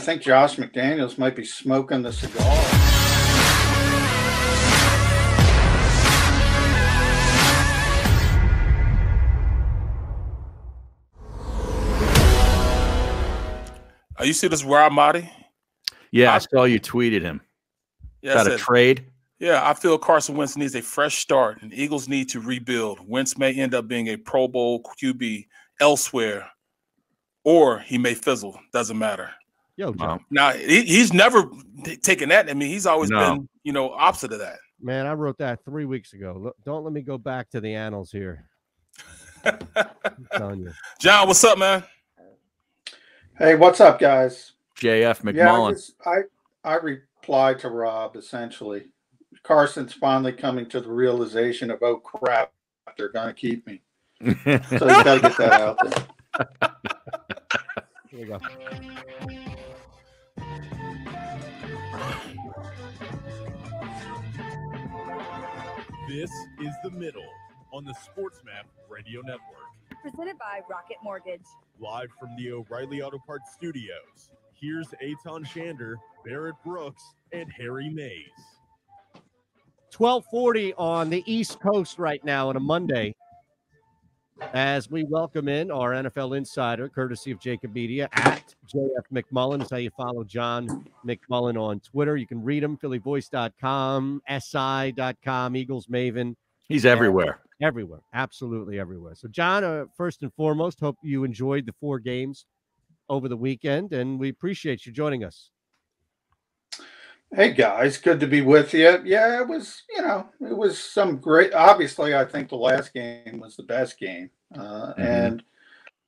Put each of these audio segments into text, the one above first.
think Josh McDaniels might be smoking the cigar. You see this Rob Marty? Yeah, I saw you tweeted him. Yeah, got a trade? Yeah, I feel Carson Wentz needs a fresh start, and Eagles need to rebuild. Wentz may end up being a Pro Bowl QB elsewhere, or he may fizzle. Doesn't matter. Yo, John. Now, he's never taken that. I mean, he's always been, opposite of that. Man, I wrote that 3 weeks ago. Look, don't let me go back to the annals here. I'm telling you. John, what's up, man? Hey, what's up, guys? JF McMullen. Yeah, I replied to Rob, essentially. Carson's finally coming to the realization of, oh, crap, they're going to keep me. So you got to get that out there. Here we go. This is The Middle on the SportsMap Radio Network. Presented by Rocket Mortgage. Live from the O'Reilly Auto Parts Studios, here's Eitan Shander, Barrett Brooks, and Harry Mays. 12:40 on the East Coast right now on a Monday, as we welcome in our NFL insider, courtesy of Jacob Media, at JF McMullen. Is how you follow John McMullen on Twitter. You can read him, phillyvoice.com, si.com, Eagles Maven. He's everywhere. Everywhere. Absolutely everywhere. So, John, first and foremost, hope you enjoyed the 4 games over the weekend, and we appreciate you joining us. Hey, guys. Good to be with you. Yeah, it was some great – obviously, I think the last game was the best game. And,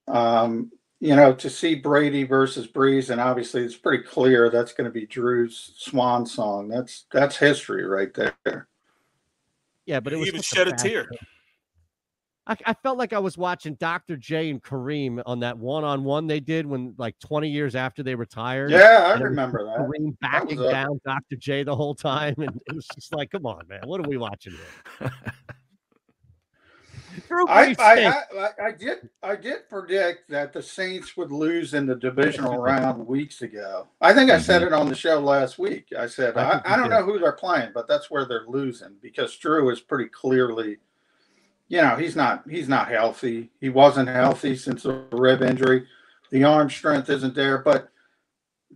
to see Brady versus Breeze, and obviously it's pretty clear that's going to be Drew's swan song. That's history right there. Yeah, but it was he even shed a tear. I felt like I was watching Dr. J and Kareem on that one-on-one they did when, like, 20 years after they retired. Yeah, I remember that. Kareem backing down Dr. J the whole time, and it was just like, come on, man, what are we watching here? I did predict that the Saints would lose in the divisional round weeks ago. I think I said it on the show last week. I said I don't know who they're playing, but that's where they're losing, because Drew is pretty clearly, he's not healthy. He wasn't healthy since the rib injury. The arm strength isn't there, but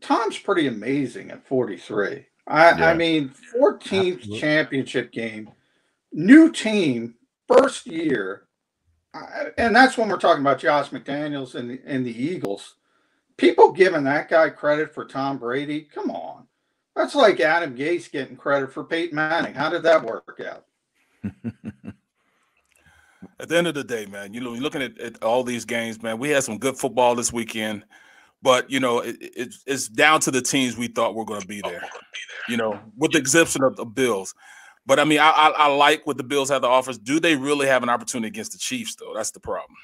Tom's pretty amazing at 43. I mean, 14th championship game, new team, first year, and that's when we're talking about Josh McDaniels and the Eagles. People giving that guy credit for Tom Brady, come on. That's like Adam Gase getting credit for Peyton Manning. How did that work out? At the end of the day, man, you're looking at all these games, man. We had some good football this weekend, but, it's down to the teams we thought were going to be there, with the exception of the Bills. But, I mean, I like what the Bills have to offer. Do they really have an opportunity against the Chiefs, though? That's the problem.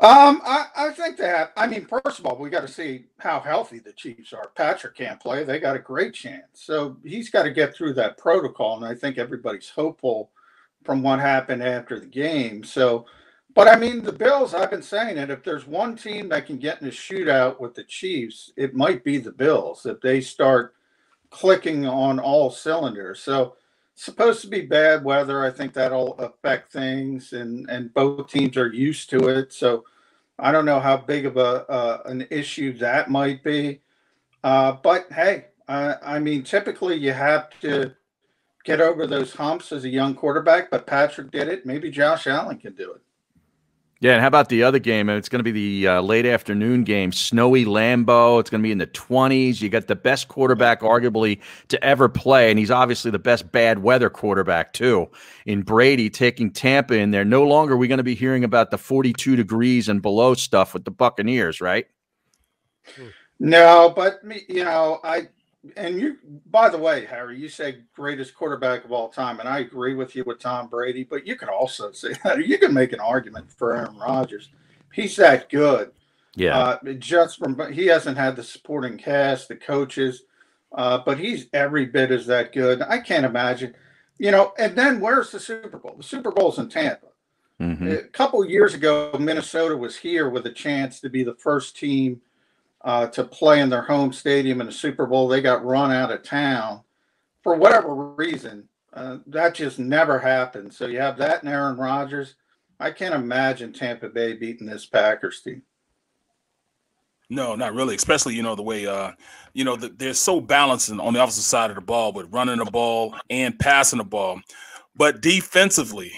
I think that, first of all, we got to see how healthy the Chiefs are. Patrick can't play. They got a great chance. So he's got to get through that protocol, and I think everybody's hopeful from what happened after the game. So, but the Bills, I've been saying it, if there's one team that can get in a shootout with the Chiefs, it might be the Bills if they start clicking on all cylinders. So it's supposed to be bad weather. I think that'll affect things, and both teams are used to it. So I don't know how big of an issue that might be. But hey, typically you have to get over those humps as a young quarterback, but Patrick did it. Maybe Josh Allen can do it. Yeah, and how about the other game? It's going to be the late afternoon game, snowy Lambeau. It's going to be in the 20s. You got the best quarterback arguably to ever play, and he's obviously the best bad weather quarterback too, in Brady taking Tampa in there. No longer are we going to be hearing about the 42 degrees and below stuff with the Buccaneers, right? No, but you, by the way, Harry, you say greatest quarterback of all time, and I agree with you with Tom Brady, but you could also say that you can make an argument for Aaron Rodgers. He's that good. Yeah. He hasn't had the supporting cast, the coaches, but he's every bit as that good. I can't imagine, and then where's the Super Bowl? The Super Bowl's in Tampa. A couple of years ago, Minnesota was here with a chance to be the first team to play in their home stadium in the Super Bowl. They got run out of town for whatever reason. That just never happened. So you have that and Aaron Rodgers. I can't imagine Tampa Bay beating this Packers team. No, not really. Especially, the way, they're so balanced on the opposite side of the ball with running the ball and passing the ball. But defensively,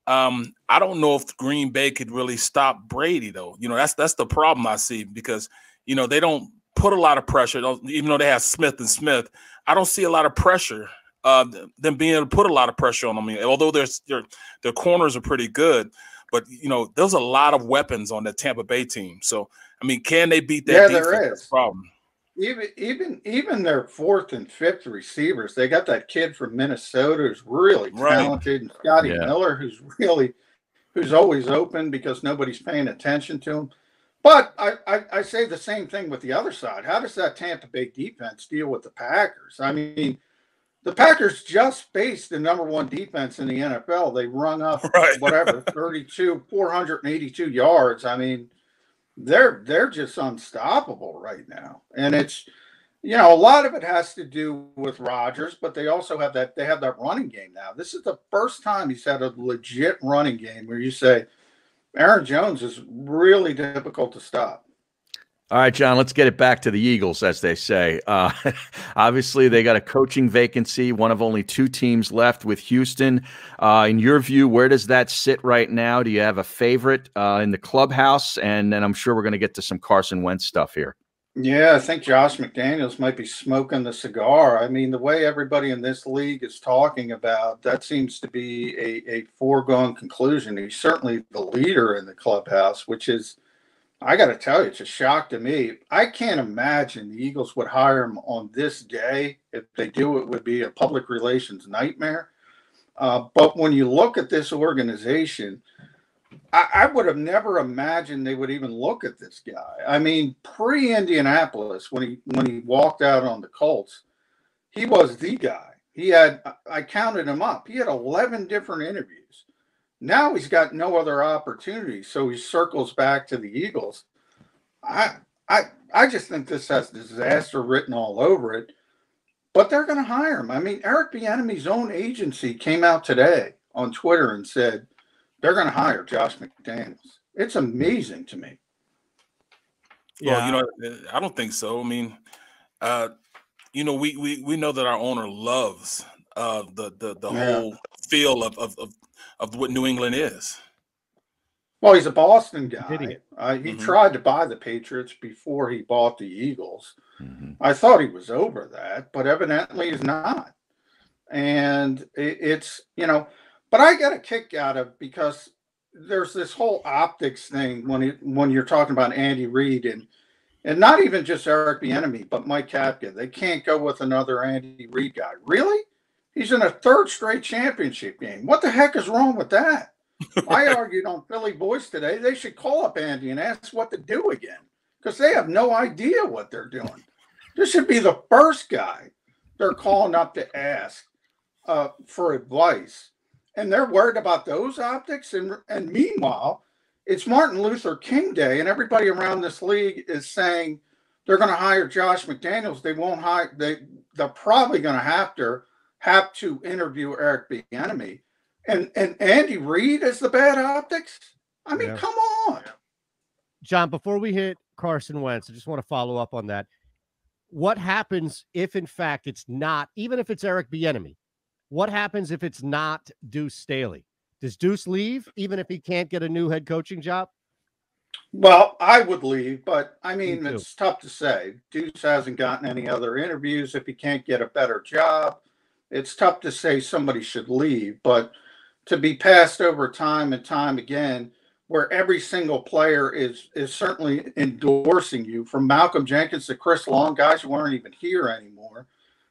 I don't know if Green Bay could really stop Brady, though. That's the problem I see because, they don't put a lot of pressure. Even though they have Smith and Smith, I don't see a lot of pressure, them being able to put a lot of pressure on them. Although their corners are pretty good, but, there's a lot of weapons on the Tampa Bay team. So, can they beat that Yeah, defense? there That's is. the problem. Even their fourth and fifth receivers, they got that kid from Minnesota who's really talented, and Scotty Miller who's always open because nobody's paying attention to him. But I say the same thing with the other side. How does that Tampa Bay defense deal with the Packers? The Packers just faced the number one defense in the NFL. They rung up 482 yards. They're just unstoppable right now. And it's, a lot of it has to do with Rodgers, but they also have that running game now. This is the first time he's had a legit running game where you say Aaron Jones is really difficult to stop. All right, John, let's get it back to the Eagles, as they say. Obviously, they got a coaching vacancy, one of only two teams left with Houston. In your view, where does that sit right now? Do you have a favorite in the clubhouse? And then I'm sure we're going to get to some Carson Wentz stuff here. Yeah, I think Josh McDaniels might be smoking the cigar. The way everybody in this league is talking about, that seems to be a foregone conclusion. He's certainly the leader in the clubhouse, which is, I got to tell you, it's a shock to me. I can't imagine the Eagles would hire him on this day. If they do, it would be a public relations nightmare. But when you look at this organization, I would have never imagined they would even look at this guy. Pre-Indianapolis, when he walked out on the Colts, he was the guy. I counted him up. He had 11 different interviews. Now he's got no other opportunity, so he circles back to the Eagles. I just think this has disaster written all over it, but they're going to hire him. Eric Bieniemy's own agency came out today on Twitter and said they're going to hire Josh McDaniels. It's amazing to me. Yeah, well, I don't think so. We know that our owner loves the whole feel of what New England is. Well, he's a Boston guy. He tried to buy the Patriots before he bought the Eagles. I thought he was over that, but evidently he's not. And it's, but I got a kick out of, because there's this whole optics thing when you're talking about Andy Reid and not even just Eric Bieniemy, but Mike Kapka. They can't go with another Andy Reid guy. Really? He's in a third straight championship game. What the heck is wrong with that? I argued on Philly Voice today, they should call up Andy and ask what to do again, because they have no idea what they're doing. This should be the first guy they're calling up to ask for advice. And they're worried about those optics. And meanwhile, it's Martin Luther King Day, and everybody around this league is saying they're going to hire Josh McDaniels. They won't hire. They're probably going to have to interview Eric Bieniemy. And Andy Reid is the bad optics? Come on. John, before we hit Carson Wentz, I just want to follow up on that. What happens if, in fact, it's not, even if it's Eric Bieniemy, what happens if it's not Deuce Staley? Does Deuce leave, even if he can't get a new head coaching job? Well, I would leave, but it's tough to say. Deuce hasn't gotten any other interviews. If he can't get a better job, it's tough to say somebody should leave. But to be passed over time and time again, where every single player is certainly endorsing you, from Malcolm Jenkins to Chris Long, guys who aren't even here anymore,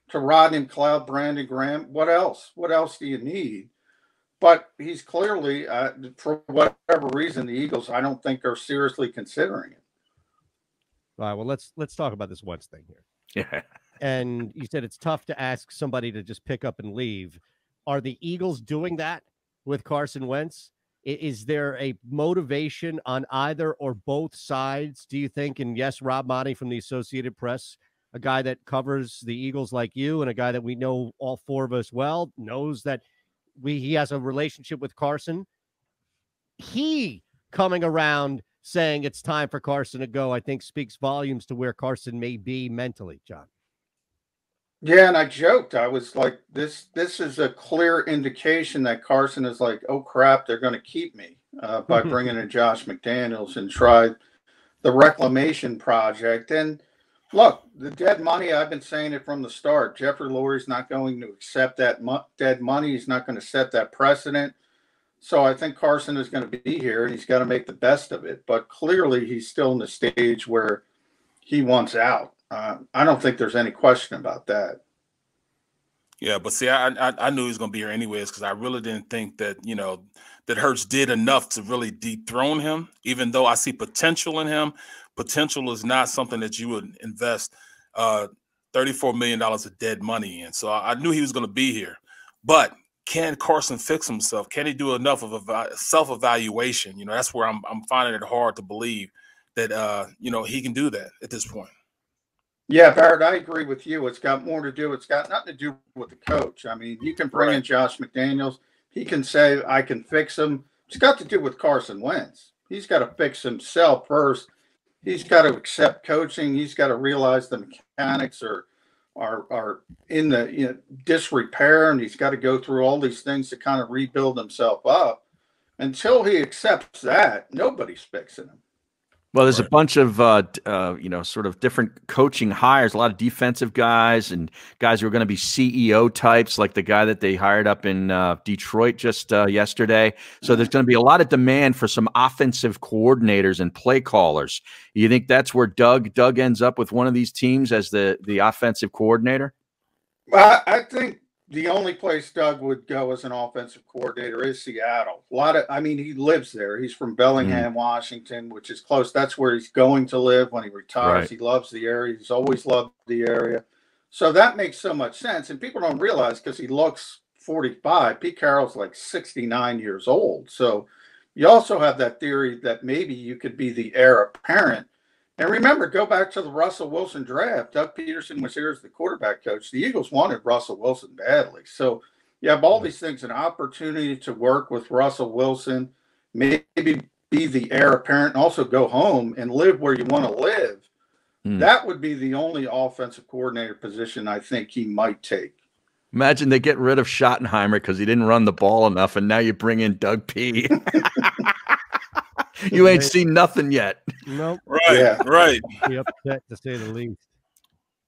to Rodney McLeod, Brandon Graham. What else? What else do you need? But he's clearly, for whatever reason, the Eagles, I don't think, are seriously considering it. All right, well, let's talk about this Wentz thing here. Yeah. And you said it's tough to ask somebody to just pick up and leave. Are the Eagles doing that with Carson Wentz? Is there a motivation on either or both sides, do you think? And yes, Rob Monty from the Associated Press, a guy that covers the Eagles like you and a guy that we know all four of us well, knows that he has a relationship with Carson. He coming around saying it's time for Carson to go, I think speaks volumes to where Carson may be mentally, John. Yeah, and I joked. I was like, this is a clear indication that Carson is like, oh, crap, they're going to keep me by bringing in Josh McDaniels and try the reclamation project. And look, the dead money, I've been saying it from the start. Jeffrey Lurie's not going to accept that dead money. He's not going to set that precedent. So I think Carson is going to be here, and he's got to make the best of it. But clearly, he's still in the stage where he wants out. I don't think there's any question about that. Yeah, but see, I knew he was going to be here anyways because I really didn't think that, that Hurts did enough to really dethrone him, even though I see potential in him. Potential is not something that you would invest $34 million of dead money in. So I knew he was going to be here. But can Carson fix himself? Can he do enough of a self-evaluation? That's where I'm finding it hard to believe that, he can do that at this point. Yeah, Barrett, I agree with you. It's got more to do. It's got nothing to do with the coach. I mean, you can bring in Josh McDaniels. He can say, I can fix him. It's got to do with Carson Wentz. He's got to fix himself first. He's got to accept coaching. He's got to realize the mechanics are in the disrepair, and he's got to go through all these things to kind of rebuild himself up. Until he accepts that, nobody's fixing him. Well, there's a bunch of, sort of different coaching hires, a lot of defensive guys and guys who are going to be CEO types, like the guy that they hired up in Detroit just yesterday. So there's going to be a lot of demand for some offensive coordinators and play callers. You think that's where Doug ends up with one of these teams as the offensive coordinator? Well, I think the only place Doug would go as an offensive coordinator is Seattle. He lives there. He's from Bellingham, Washington, which is close. That's where he's going to live when he retires. Right. He loves the area. He's always loved the area. So that makes so much sense. And people don't realize because he looks 45, Pete Carroll's like 69 years old. So you also have that theory that maybe you could be the heir apparent. And remember, go back to the Russell Wilson draft. Doug Pederson was here as the quarterback coach. The Eagles wanted Russell Wilson badly. So you have all these things, an opportunity to work with Russell Wilson, maybe be the heir apparent, and also go home and live where you want to live. That would be the only offensive coordinator position I think he might take. Imagine they get rid of Schottenheimer because he didn't run the ball enough, and now you bring in Doug P. You ain't seen nothing yet. Nope. Right, yeah. Right. Be upset to say the least.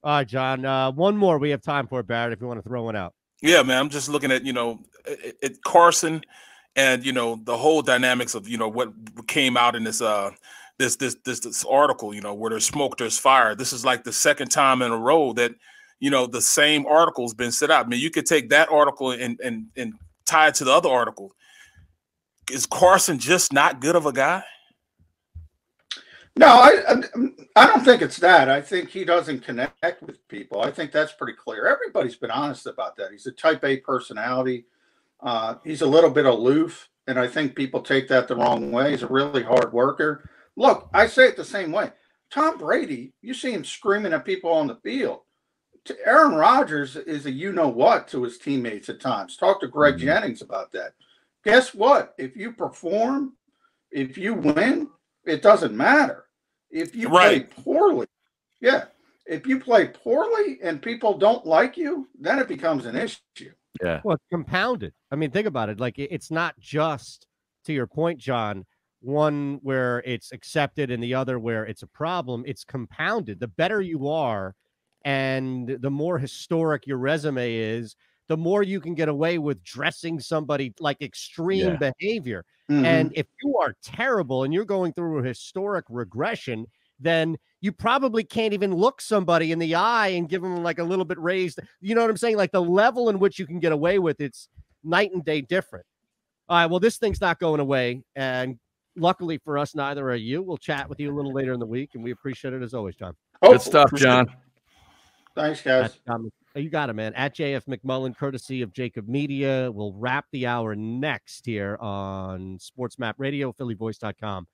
All right, John. One more we have time for, Barrett, if you want to throw one out. Yeah, man. I'm just looking at, Carson and, the whole dynamics of, what came out in this this article, where there's smoke, there's fire. This is like the second time in a row that, the same article's been set out. I mean, you could take that article and tie it to the other article. Is Carson just not good of a guy? No, I don't think it's that. I think he doesn't connect with people. I think that's pretty clear. Everybody's been honest about that. He's a type A personality. He's a little bit aloof, and I think people take that the wrong way. He's a really hard worker. Look, I say it the same way. Tom Brady, you see him screaming at people on the field. Aaron Rodgers is a you-know-what to his teammates at times. Talk to Greg Jennings about that. Guess what? If you perform, if you win, it doesn't matter. If you play poorly, if you play poorly and people don't like you, then it becomes an issue. Yeah. Well, it's compounded. I mean, think about it. Like, it's not just, to your point, John, one where it's accepted and the other where it's a problem. It's compounded. The better you are and the more historic your resume is, the more you can get away with dressing somebody like extreme behavior. And if you are terrible and you're going through a historic regression, then you probably can't even look somebody in the eye and give them like a little bit raised. You know what I'm saying? Like the level in which you can get away with it's night and day different. All right. Well, this thing's not going away. And luckily for us, neither are you. We'll chat with you a little later in the week. And we appreciate it as always, John. Good stuff, John. Thanks, guys. You got it, man. At JF McMullen, courtesy of Jacob Media. We'll wrap the hour next here on Sports Map Radio, phillyvoice.com/